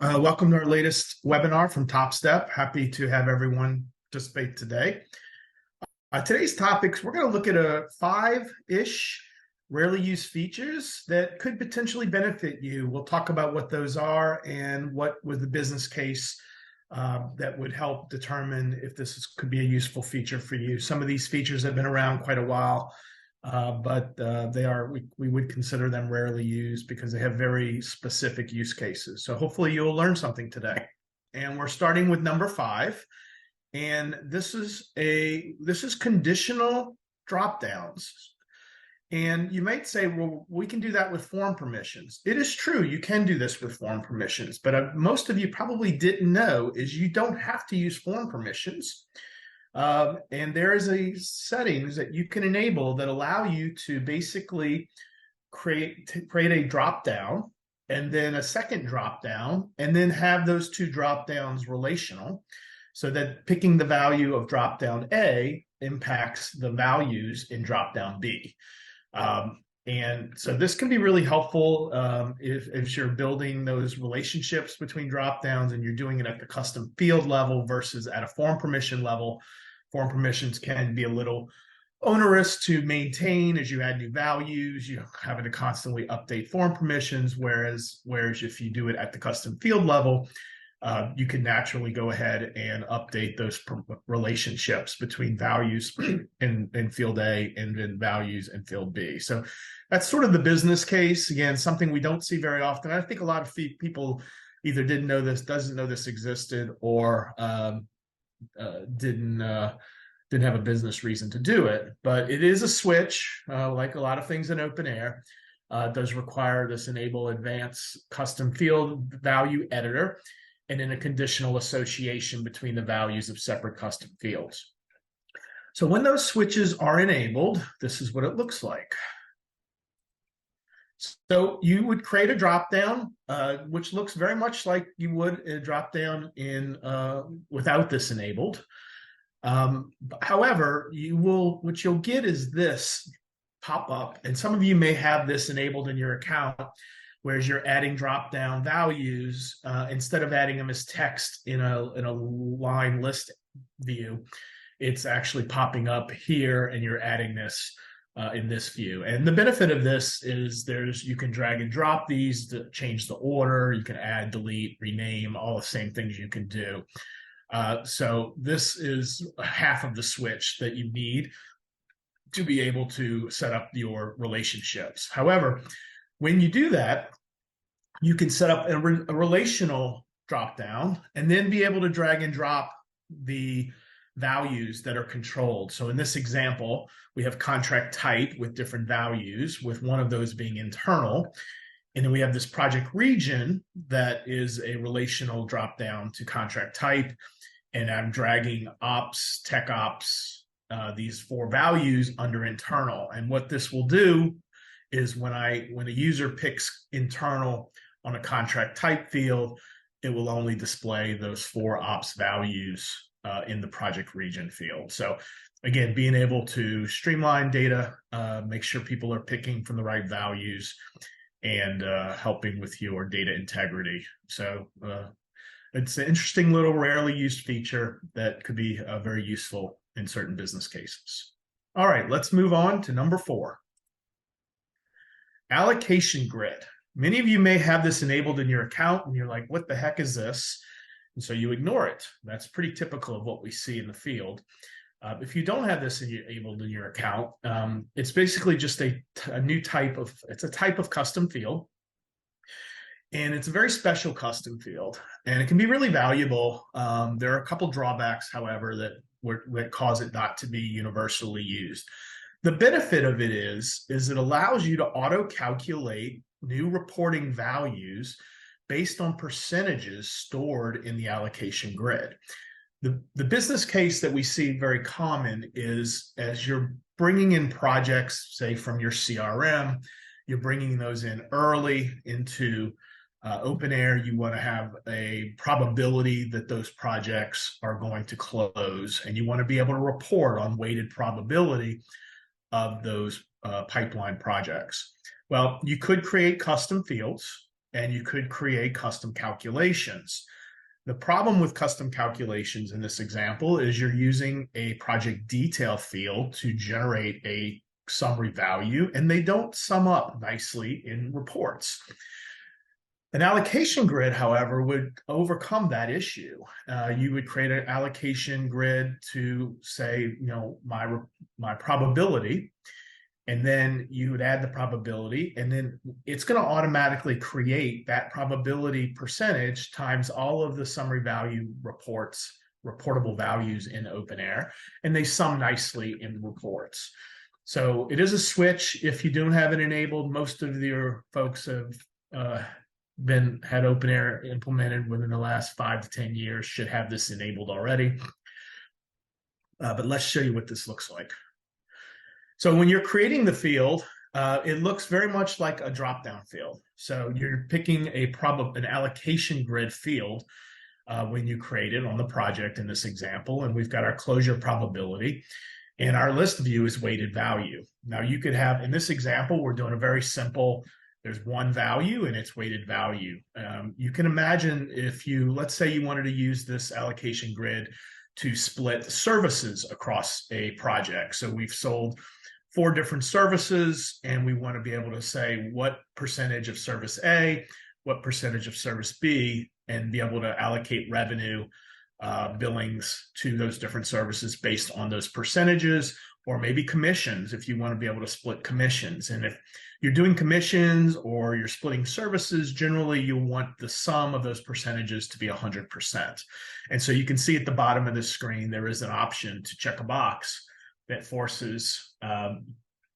Welcome to our latest webinar from TopStep. Happy to have everyone participate today. Today's topics, we're going to look at a five-ish rarely used features that could potentially benefit you. We'll talk about what those are and what was the business case that would help determine if could be a useful feature for you. Some of these features have been around quite a while. But we would consider them rarely used because they have very specific use cases. So hopefully you'll learn something today. And we're starting with number 5. And this is conditional dropdowns. And you might say, well, we can do that with form permissions. It is true, you can do this with form permissions, but most of you probably didn't know is you don't have to use form permissions. And there is a settings that you can enable that allow you to basically create a drop down and then a second drop down and then have those two drop downs relational so that picking the value of drop down A impacts the values in drop down B. And so this can be really helpful if you're building those relationships between drop downs and you're doing it at the custom field level versus at a form permission level. Form permissions can be a little onerous to maintain as you add new values. You're having to constantly update form permissions, whereas if you do it at the custom field level, you can naturally go ahead and update those relationships between values in field A and then values in field B. So that's sort of the business case. Again, something we don't see very often. I think a lot of people either didn't know this, doesn't know this existed, or didn't have a business reason to do it. But it is a switch, like a lot of things in OpenAir. It does require this enable advanced custom field value editor and then a conditional association between the values of separate custom fields. So when those switches are enabled, this is what it looks like. So you would create a dropdown, which looks very much like you would a dropdown without this enabled. However, what you'll get is this pop up, and some of you may have this enabled in your account, whereas you're adding dropdown values instead of adding them as text in a line list view. It's actually popping up here, and you're adding this in this view. And the benefit of this is you can drag and drop these to change the order. You can add, delete, rename, all the same things you can do. So this is half of the switch that you need to be able to set up your relationships. However, when you do that, you can set up a relational dropdown and then be able to drag and drop the values that are controlled. So in this example, we have contract type with different values, with one of those being internal. And then we have this project region that is a relational dropdown to contract type. And I'm dragging ops, tech ops, these 4 values under internal. And what this will do is when a user picks internal on a contract type field, it will only display those 4 ops values in the project region field. So again, being able to streamline data, make sure people are picking from the right values, and helping with your data integrity. So it's an interesting little rarely used feature that could be very useful in certain business cases. All right, let's move on to number 4. Allocation grid. Many of you may have this enabled in your account and you're like, what the heck is this? And so you ignore it. That's pretty typical of what we see in the field. If you don't have this enabled in your account, it's basically just a new type of, it's a type of custom field. And it's a very special custom field, and it can be really valuable. There are a couple drawbacks, however, that cause it not to be universally used. The benefit of it is it allows you to auto-calculate new reporting values based on percentages stored in the allocation grid. The business case that we see very common is as you're bringing in projects, say from your CRM, you're bringing those in early into OpenAir. You want to have a probability that those projects are going to close, and you want to be able to report on weighted probability of those pipeline projects. Well, you could create custom fields and you could create custom calculations. The problem with custom calculations in this example is you're using a project detail field to generate a summary value, and they don't sum up nicely in reports. An allocation grid, however, would overcome that issue. You would create an allocation grid to say, my probability, and then you would add the probability, and then it's going to automatically create that probability percentage times all of the summary value reportable values in OpenAir, and they sum nicely in reports. So it is a switch. If you don't have it enabled, most of your folks have had OpenAir implemented within the last 5 to 10 years, should have this enabled already. But let's show you what this looks like. So when you're creating the field, it looks very much like a drop-down field. So you're picking an allocation grid field when you create it on the project in this example, and we've got our closure probability, and our list view is weighted value. Now you could have, in this example, we're doing a very simple, there's one value and it's weighted value. You can imagine if let's say you wanted to use this allocation grid to split services across a project. So we've sold 4 different services, and we want to be able to say what percentage of service A, what percentage of service B, and be able to allocate revenue billings to those different services based on those percentages, or maybe commissions if you want to be able to split commissions. And if you're doing commissions or you're splitting services, generally you want the sum of those percentages to be 100%. And so you can see at the bottom of the screen, there is an option to check a box that forces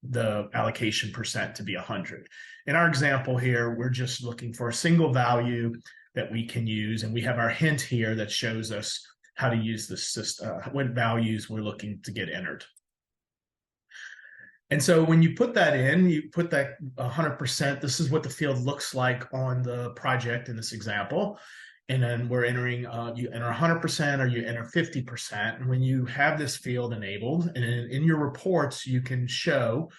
the allocation percent to be 100. In our example here, we're just looking for a single value that we can use, and we have our hint here that shows us how to use this system, what values we're looking to get entered. And so when you put that in, you put that 100%, this is what the field looks like on the project in this example. And then we're entering, you enter 100% or you enter 50%. And when you have this field enabled, and in your reports, you can show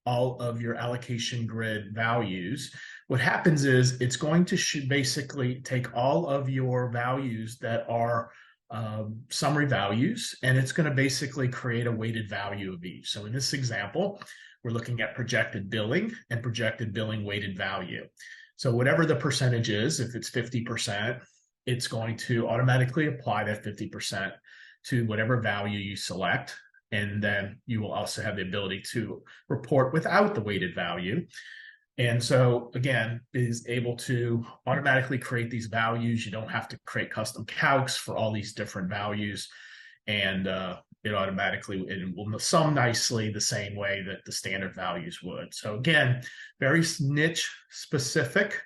all of your allocation grid values. What happens is it's going to basically take all of your values that are summary values, and it's going to basically create a weighted value of each. So in this example, we're looking at projected billing and projected billing weighted value. So whatever the percentage is, if it's 50%, it's going to automatically apply that 50% to whatever value you select. And then you will also have the ability to report without the weighted value. And so again, is able to automatically create these values. You don't have to create custom calcs for all these different values. And it automatically, it will sum nicely the same way that the standard values would. So again, very niche specific.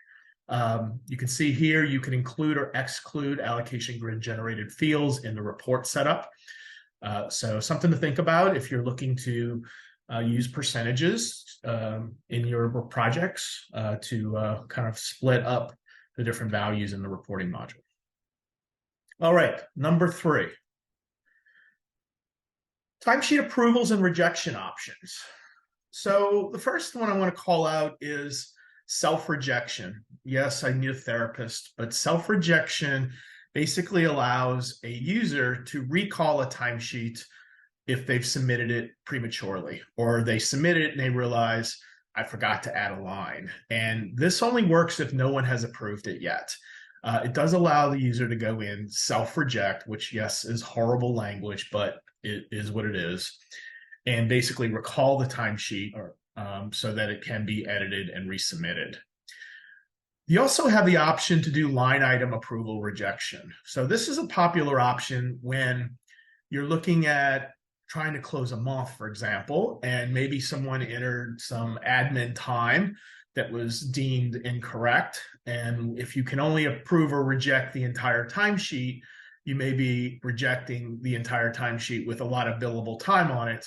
You can see here, you can include or exclude allocation grid generated fields in the report setup. So something to think about if you're looking to use percentages in your projects to kind of split up the different values in the reporting module. All right, number 3. Timesheet approvals and rejection options. So the first one I want to call out is self-rejection. Yes, I need a therapist, but self-rejection basically allows a user to recall a timesheet if they've submitted it prematurely, or they submit it and they realize, I forgot to add a line. And this only works if no one has approved it yet. It does allow the user to go in, self-reject, which yes, is horrible language, but it is what it is, and basically recall the timesheet so that it can be edited and resubmitted. You also have the option to do line item approval rejection. So this is a popular option when you're looking at trying to close a month, for example, and maybe someone entered some admin time that was deemed incorrect. And if you can only approve or reject the entire timesheet, you may be rejecting the entire timesheet with a lot of billable time on it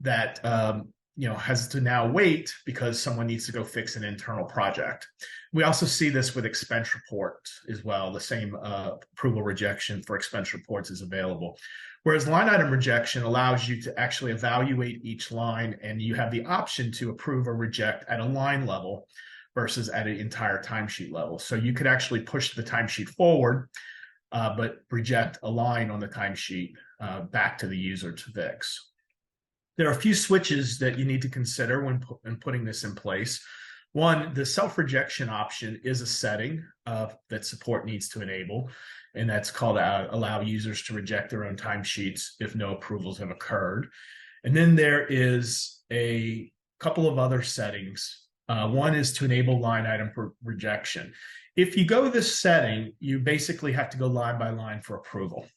that has to now wait because someone needs to go fix an internal project. We also see this with expense reports as well. The same approval rejection for expense reports is available. Whereas line item rejection allows you to actually evaluate each line, and you have the option to approve or reject at a line level, versus at an entire timesheet level. So you could actually push the timesheet forward, but reject a line on the timesheet back to the user to fix. There are a few switches that you need to consider when putting this in place. One, the self-rejection option is a setting that support needs to enable, and that's called allow users to reject their own timesheets if no approvals have occurred. And then there is a couple of other settings. One is to enable line item for rejection. If you go this setting, you basically have to go line by line for approval.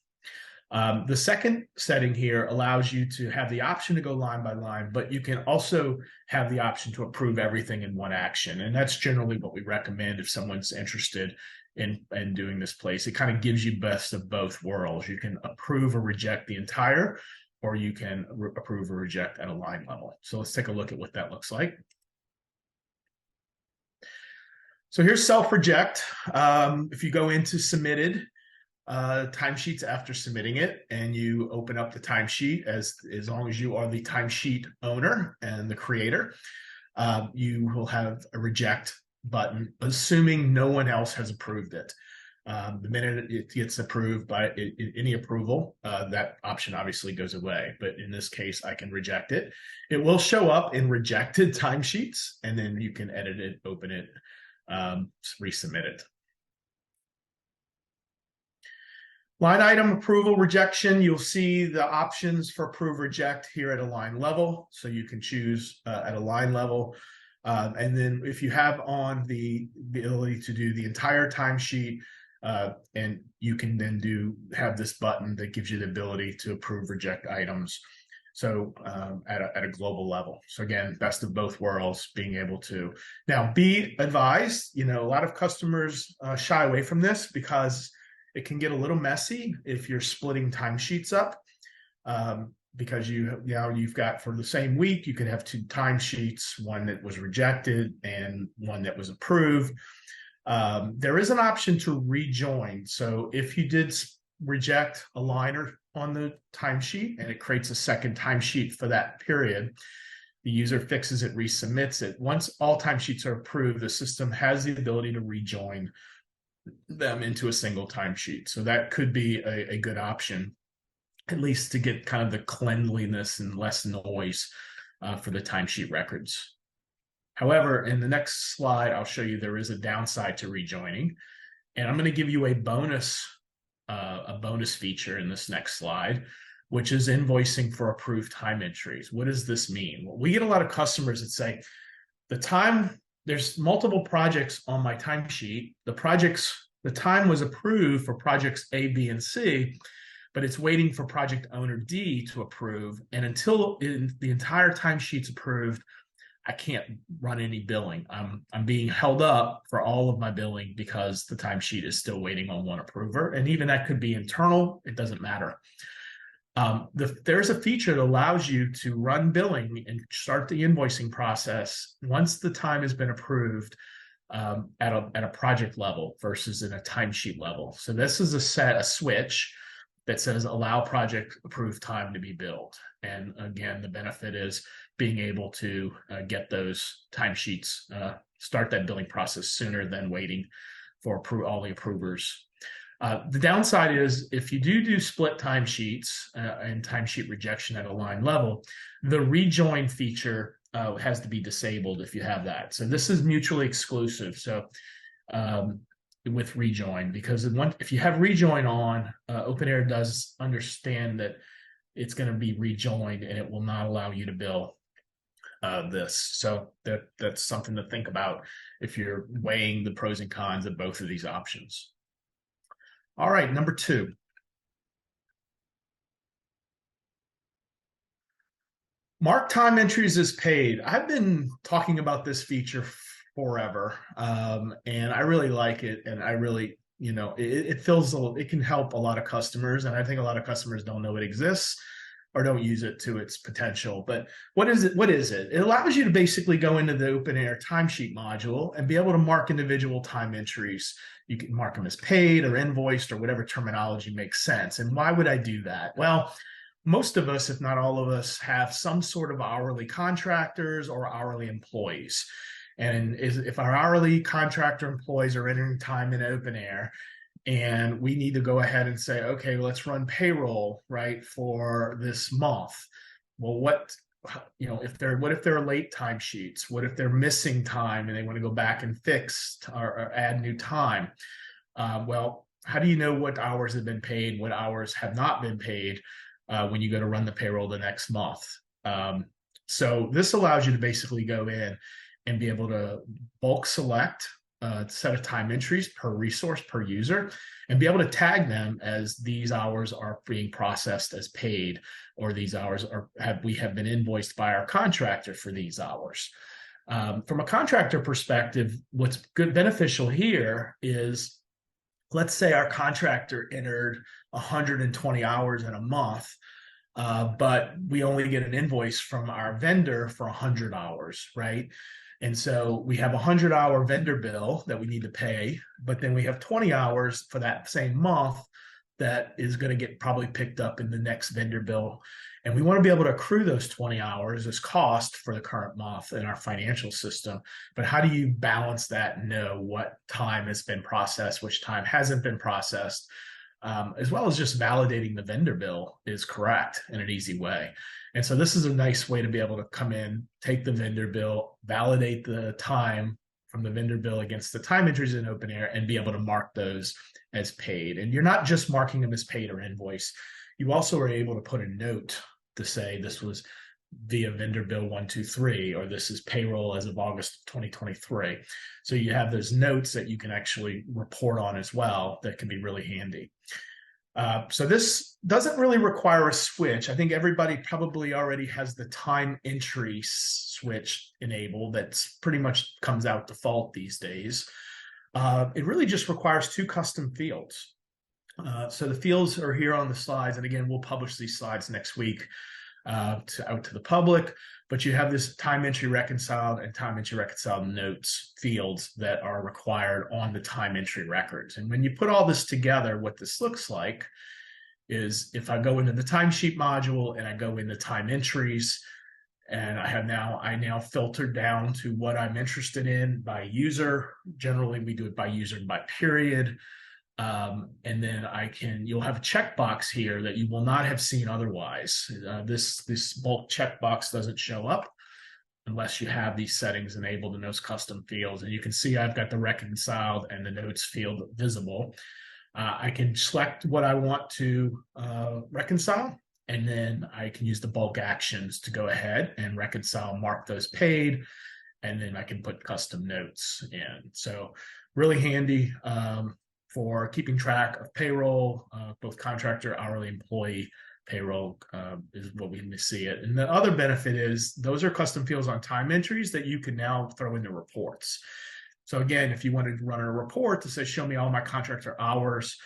The second setting here allows you to have the option to go line by line, but you can also have the option to approve everything in one action. And that's generally what we recommend if someone's interested in doing this place. It kind of gives you best of both worlds. You can approve or reject the entire, or you can approve or reject at a line level. So let's take a look at what that looks like. So here's self-reject. If you go into submitted timesheets after submitting it, and you open up the timesheet, as long as you are the timesheet owner and the creator, you will have a reject button, assuming no one else has approved it. The minute it gets approved by any approval, that option obviously goes away. But in this case, I can reject it. It will show up in rejected timesheets, and then you can edit it, open it, resubmit it. Line item approval rejection, you'll see the options for approve reject here at a line level. So you can choose at a line level. And then if you have on the ability to do the entire timesheet, and you can then have this button that gives you the ability to approve reject items. So at a global level. So again, best of both worlds, being able to. Now, be advised, a lot of customers shy away from this because it can get a little messy if you're splitting timesheets up, because you've got, for the same week, you could have two timesheets, one that was rejected and one that was approved. There is an option to rejoin. So if you did reject a liner on the timesheet and it creates a second timesheet for that period, the user fixes it, resubmits it. Once all timesheets are approved, the system has the ability to rejoin them into a single timesheet. So that could be a good option, at least to get kind of the cleanliness and less noise for the timesheet records. However, in the next slide, I'll show you there is a downside to rejoining, and I'm going to give you a bonus feature in this next slide, which is invoicing for approved time entries. What does this mean? Well, we get a lot of customers that say, there's multiple projects on my timesheet. The time was approved for projects A, B, and C, but it's waiting for project owner D to approve. And until the entire timesheet's approved, I can't run any billing. I'm being held up for all of my billing because the timesheet is still waiting on one approver. And even that could be internal. It doesn't matter. There's a feature that allows you to run billing and start the invoicing process once the time has been approved at a project level versus in a timesheet level. So this is a switch that says allow project approved time to be billed. And again, the benefit is being able to get those timesheets, start that billing process sooner than waiting for all the approvers. The downside is if you do split timesheets and timesheet rejection at a line level, the rejoin feature has to be disabled if you have that. So this is mutually exclusive. So with rejoin, because if you have rejoin on, OpenAir does understand that it's going to be rejoined and it will not allow you to bill this. So that's something to think about if you're weighing the pros and cons of both of these options. All right, number 2. Mark time entries as paid. I've been talking about this feature forever, and I really like it. And I really, it can help a lot of customers. And I think a lot of customers don't know it exists or don't use it to its potential. But what is it? It allows you to basically go into the OpenAir timesheet module and be able to mark individual time entries. You can mark them as paid or invoiced or whatever terminology makes sense. And why would I do that? Well, most of us, if not all of us, have some sort of hourly contractors or hourly employees. And if our hourly contractor employees are entering time in OpenAir, and we need to go ahead and say, okay, let's run payroll, right, for this month. Well, what if they're late timesheets? What if they're missing time and they want to go back and fix or add new time? Well, how do you know what hours have been paid, what hours have not been paid when you go to run the payroll the next month? So this allows you to basically go in and be able to bulk select a set of time entries per resource per user and be able to tag them as these hours are being processed as paid, or these hours have been invoiced by our contractor for these hours. From a contractor perspective, what's beneficial here is, let's say our contractor entered 120 hours in a month, but we only get an invoice from our vendor for 100 hours, right? And so we have a 100-hour vendor bill that we need to pay, but then we have 20 hours for that same month that is going to get probably picked up in the next vendor bill. And we want to be able to accrue those 20 hours as cost for the current month in our financial system. But how do you balance that and know what time has been processed, which time hasn't been processed, as well as just validating the vendor bill is correct in an easy way? And so this is a nice way to be able to come in, take the vendor bill, validate the time from the vendor bill against the time entries in OpenAir, and be able to mark those as paid. And you're not just marking them as paid or invoice. You also are able to put a note to say this was via vendor bill 123, or this is payroll as of August 2023. So you have those notes that you can actually report on as well that can be really handy. So this doesn't really require a switch. I think everybody probably already has the time entry switch enabled. That's pretty much comes out default these days. It really just requires two custom fields. So the fields are here on the slides. And again, we'll publish these slides next week out to the public. But you have this time entry reconciled and time entry reconciled notes fields that are required on the time entry records. And when you put all this together, what this looks like is, if I go into the timesheet module and I go into time entries, and I now filtered down to what I'm interested in by user. Generally, we do it by user and by period. And then you'll have a checkbox here that you will not have seen otherwise. This bulk checkbox doesn't show up unless you have these settings enabled in those custom fields. And you can see I've got the reconciled and the notes field visible. I can select what I want to reconcile, and then I can use the bulk actions to go ahead and reconcile, mark those paid, and then I can put custom notes in. So really handy for keeping track of payroll, both contractor, hourly employee payroll is what we see it. And the other benefit is those are custom fields on time entries that you can now throw into reports. So again, if you wanted to run a report to say, show me all my contractor hours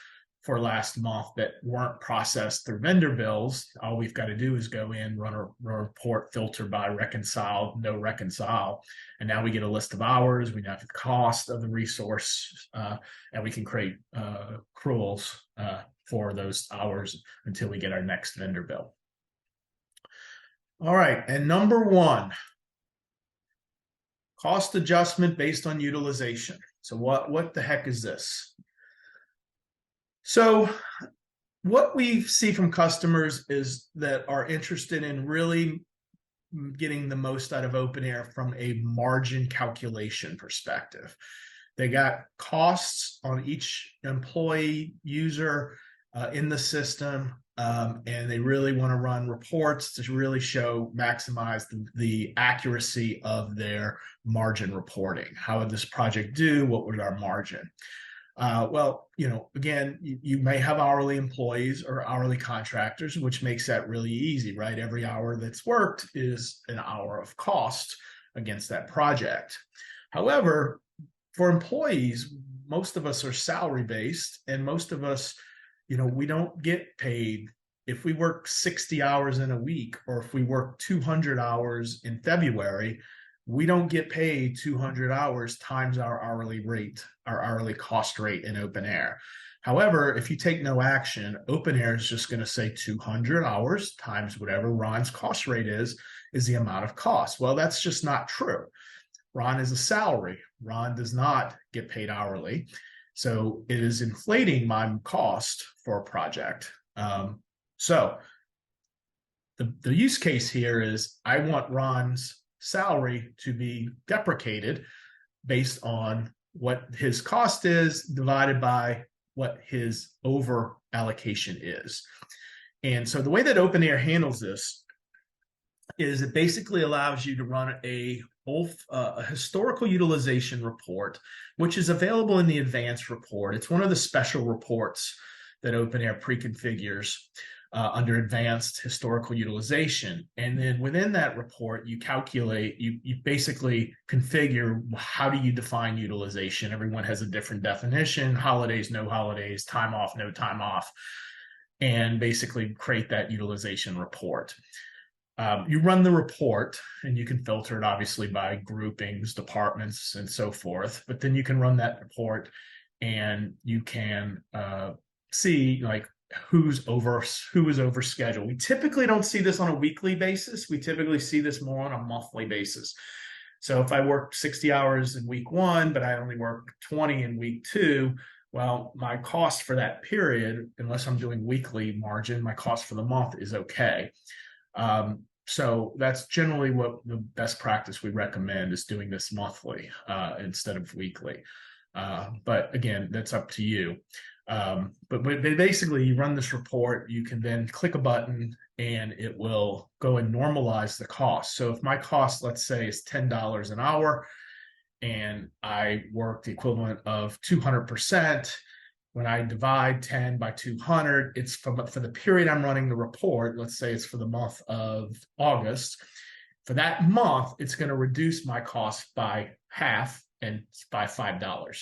for last month that weren't processed through vendor bills, all we've got to do is go in, run a report, filter by reconcile, no reconcile. And now we get a list of hours, we now have the cost of the resource, and we can create accruals for those hours until we get our next vendor bill. All right, and number one, cost adjustment based on utilization. So what the heck is this? So what we see from customers is that are interested in really getting the most out of OpenAir from a margin calculation perspective. They got costs on each employee user in the system, and they really want to run reports to really maximize the accuracy of their margin reporting. How would this project do? What was our margin? Well, again, you may have hourly employees or hourly contractors, which makes that really easy, right? Every hour that's worked is an hour of cost against that project. However, for employees, most of us are salary-based, and most of us, we don't get paid if we work 60 hours in a week, or if we work 200 hours in February. We don't get paid 200 hours times our hourly rate, our hourly cost rate in OpenAir. However, if you take no action, OpenAir is just going to say 200 hours times whatever Ron's cost rate is the amount of cost. Well, that's just not true. Ron is a salary. Ron does not get paid hourly. So it is inflating my cost for a project. So the use case here is I want Ron's salary to be deprecated based on what his cost is divided by what his over allocation is. And so the way that OpenAir handles this is it basically allows you to run a historical utilization report, which is available in the advanced report. It's one of the special reports that OpenAir pre-configures under advanced historical utilization. And then within that report, you calculate, you basically configure how do you define utilization. Everyone has a different definition: holidays, no holidays, time off, no time off, and basically create that utilization report. You run the report, and you can filter it obviously by groupings, departments, and so forth. But then you can run that report, and you can see like who is over schedule. We typically don't see this on a weekly basis. We typically see this more on a monthly basis. So if I work 60 hours in week 1, but I only work 20 in week 2, well, my cost for that period, unless I'm doing weekly margin, my cost for the month is okay. So that's generally what the best practice we recommend, is doing this monthly instead of weekly. But again, that's up to you. But basically, you run this report, you can then click a button and it will go and normalize the cost. So if my cost, let's say, is $10 an hour and I work the equivalent of 200%, when I divide 10 by 200, it's for the period I'm running the report. Let's say it's for the month of August. For that month, it's going to reduce my cost by half and by $5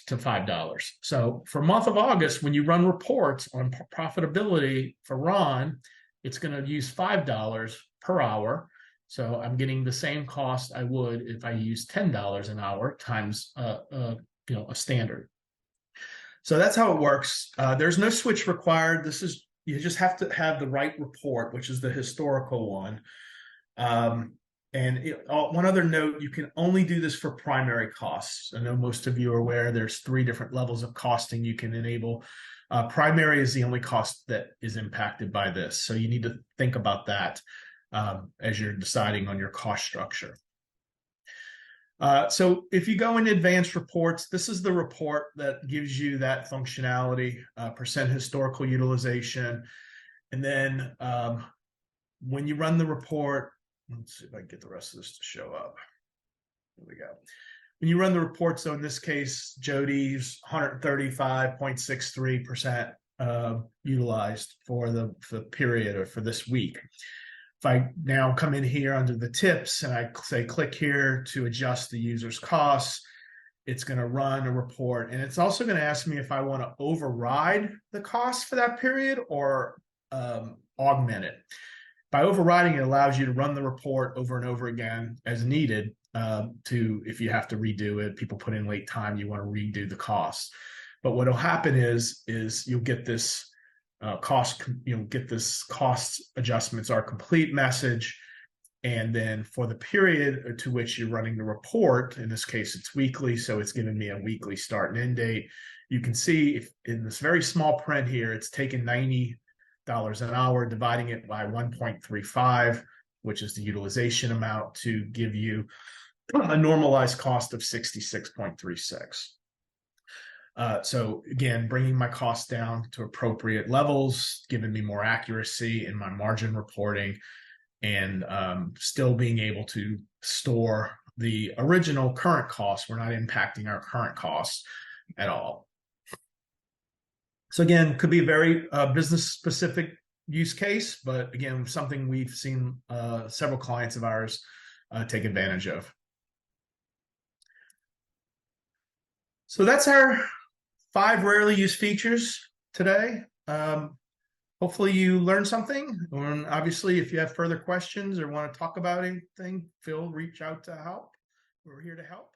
to $5. So for month of August, when you run reports on profitability for Ron, it's going to use $5 per hour. So I'm getting the same cost I would if I use $10 an hour times a standard. So that's how it works. There's no switch required. You just have to have the right report, which is the historical one. One other note, you can only do this for primary costs. I know most of you are aware there's 3 different levels of costing you can enable. Primary is the only cost that is impacted by this. So you need to think about that as you're deciding on your cost structure. So if you go into advanced reports, this is the report that gives you that functionality, percent historical utilization. And then when you run the report, let's see if I can get the rest of this to show up. There we go. When you run the report, so in this case, Jody's 135.63% utilized for the period or for this week. If I now come in here under the tips and I say click here to adjust the user's costs, it's going to run a report. And it's also going to ask me if I want to override the cost for that period or augment it. By overriding, it allows you to run the report over and over again as needed if you have to redo it. People put in late time, you want to redo the cost. But what will happen is you'll get this cost adjustments are complete message. And then for the period to which you're running the report, in this case, it's weekly, so it's giving me a weekly start and end date. You can see if in this very small print here, it's taken $90 an hour, dividing it by 1.35, which is the utilization amount, to give you a normalized cost of 66.36. So again, bringing my costs down to appropriate levels, giving me more accuracy in my margin reporting, and still being able to store the original current costs. We're not impacting our current costs at all. So again, could be a very business-specific use case, but again, something we've seen several clients of ours take advantage of. So that's our 5 rarely used features today. Hopefully you learned something. And obviously, if you have further questions or want to talk about anything, reach out to help. We're here to help.